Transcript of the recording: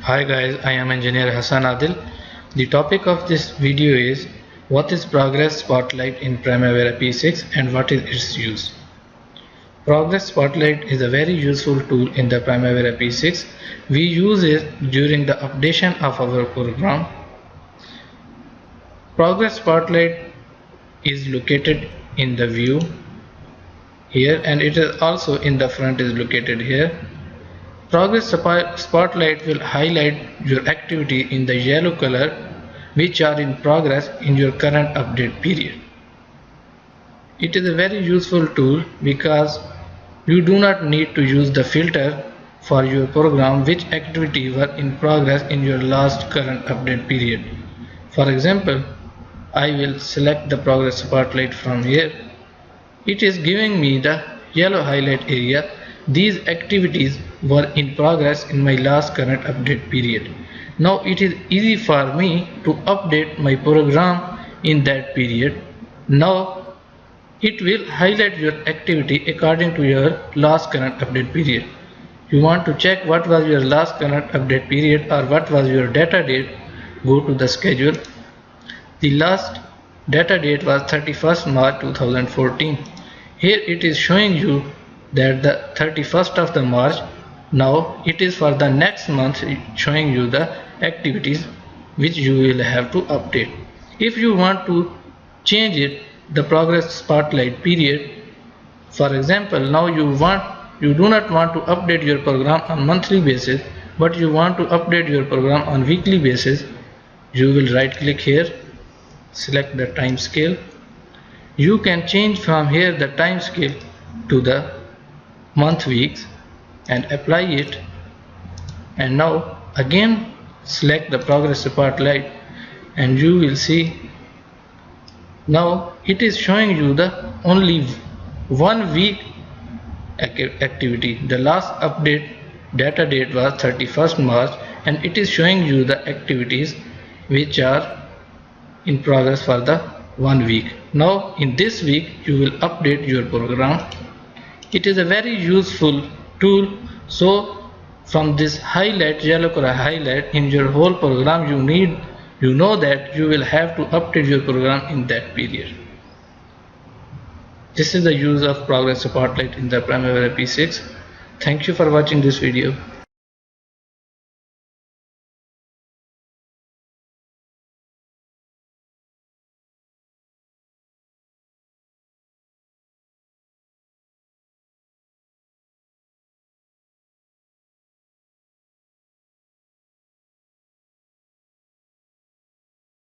Hi guys, I am engineer Hassan Adil. The topic of this video is what is Progress Spotlight in Primavera P6 and what is its use. Progress Spotlight is a very useful tool in the Primavera P6. We use it during the updation of our program. Progress Spotlight is located in the view here, and it is also in the front is located here. Progress Spotlight will highlight your activity in the yellow color which are in progress in your current update period. It is a very useful tool because you do not need to use the filter for your program which activity were in progress in your last current update period. For example, I will select the Progress Spotlight from here. It is giving me the yellow highlight area. These activities were in progress in my last current update period. Now it is easy for me to update my program in that period. Now it will highlight your activity according to your last current update period. You want to check what was your last current update period or what was your data date, go to the schedule. The last data date was 31st March 2014. Here it is showing you that the 31st of the March. Now it is for the next month showing you the activities which you will have to update. If you want to change it, the Progress Spotlight period, for example, now you do not want to update your program on monthly basis, but you want to update your program on weekly basis, you will right click here, select the time scale. You can change from here the time scale to the month weeks and apply it, and now again select the Progress Spotlight and you will see now it is showing you the only 1 week activity. The last update data date was 31st March and it is showing you the activities which are in progress for the 1 week. Now in this week you will update your program. It is a very useful tool. So from this highlight, yellow color highlight in your whole program, you know that you will have to update your program in that period. This is the use of Progress Spotlight in the Primavera P6. Thank you for watching this video.